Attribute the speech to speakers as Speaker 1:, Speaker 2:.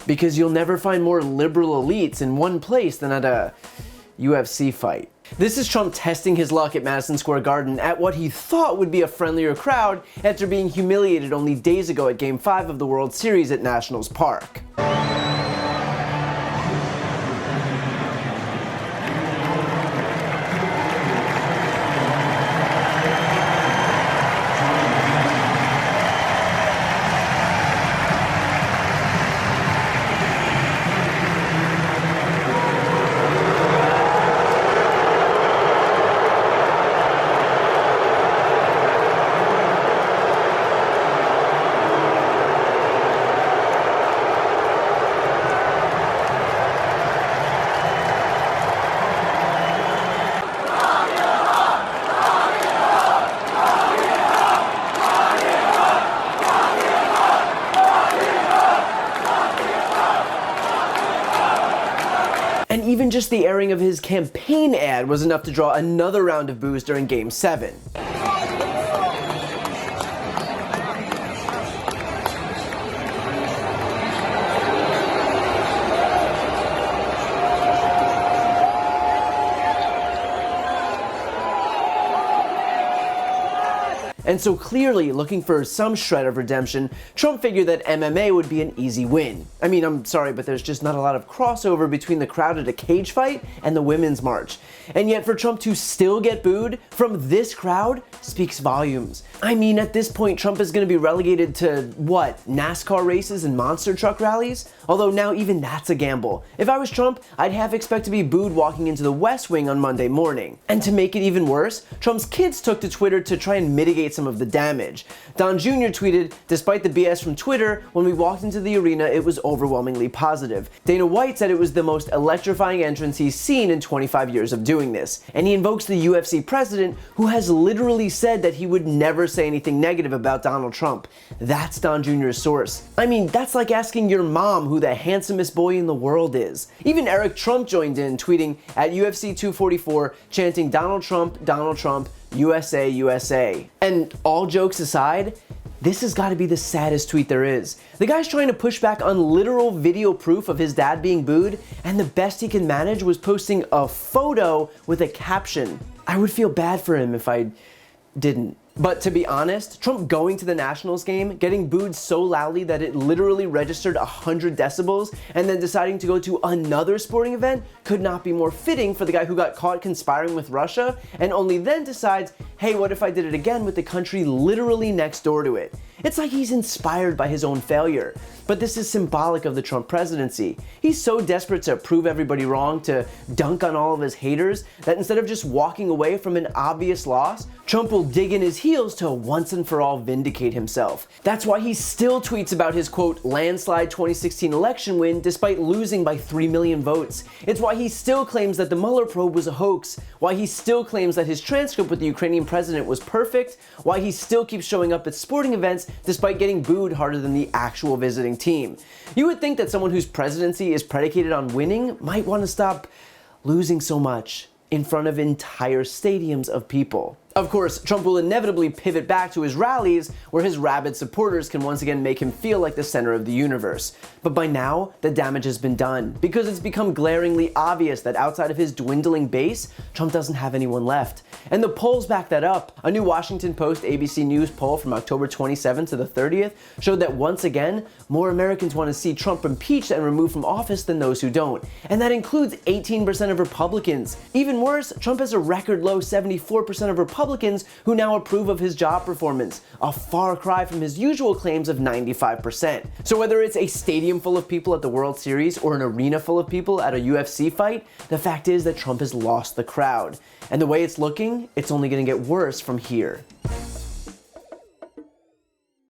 Speaker 1: because you'll never find more liberal elites in one place than at a UFC fight. This is Trump testing his luck at Madison Square Garden at what he thought would be a friendlier crowd after being humiliated only days ago at Game 5 of the World Series at Nationals Park. And even just the airing of his campaign ad was enough to draw another round of boos during Game 7. And so clearly, looking for some shred of redemption, Trump figured that MMA would be an easy win. I mean, I'm sorry, but there's just not a lot of crossover between the crowd at a cage fight and the women's march. And yet for Trump to still get booed from this crowd speaks volumes. I mean, at this point, Trump is going to be relegated to, what, NASCAR races and monster truck rallies? Although now even that's a gamble. If I was Trump, I'd half expect to be booed walking into the West Wing on Monday morning. And to make it even worse, Trump's kids took to Twitter to try and mitigate some of the damage. Don Jr. tweeted, "Despite the BS from Twitter, when we walked into the arena, it was overwhelmingly positive." Dana White said it was the most electrifying entrance he's seen in 25 years of doing this. And he invokes the UFC president, who has literally said that he would never say anything negative about Donald Trump. That's Don Jr.'s source. I mean, that's like asking your mom who the handsomest boy in the world is. Even Eric Trump joined in, tweeting at UFC 244, chanting Donald Trump, USA, USA. And all jokes aside, this has got to be the saddest tweet there is. The guy's trying to push back on literal video proof of his dad being booed, and the best he can manage was posting a photo with a caption. I would feel bad for him if I didn't. But to be honest, Trump going to the Nationals game, getting booed so loudly that it literally registered 100 decibels, and then deciding to go to another sporting event could not be more fitting for the guy who got caught conspiring with Russia, and only then decides, hey, what if I did it again with the country literally next door to it? It's like he's inspired by his own failure. But this is symbolic of the Trump presidency. He's so desperate to prove everybody wrong, to dunk on all of his haters, that instead of just walking away from an obvious loss, Trump will dig in his heels to once and for all vindicate himself. That's why he still tweets about his, quote, landslide 2016 election win despite losing by 3 million votes. It's why he still claims that the Mueller probe was a hoax, why he still claims that his transcript with the Ukrainian president was perfect, why he still keeps showing up at sporting events despite getting booed harder than the actual visiting team. You would think that someone whose presidency is predicated on winning might want to stop losing so much in front of entire stadiums of people. Of course, Trump will inevitably pivot back to his rallies, where his rabid supporters can once again make him feel like the center of the universe. But by now, the damage has been done, because it's become glaringly obvious that outside of his dwindling base, Trump doesn't have anyone left. And the polls back that up. A new Washington Post ABC News poll from October 27th to the 30th showed that once again, more Americans want to see Trump impeached and removed from office than those who don't. And that includes 18% of Republicans. Even worse, Trump has a record low 74% of Republicans who now approve of his job performance, a far cry from his usual claims of 95%. So whether it's a stadium full of people at the World Series or an arena full of people at a UFC fight, the fact is that Trump has lost the crowd. And the way it's looking, it's only going to get worse from here.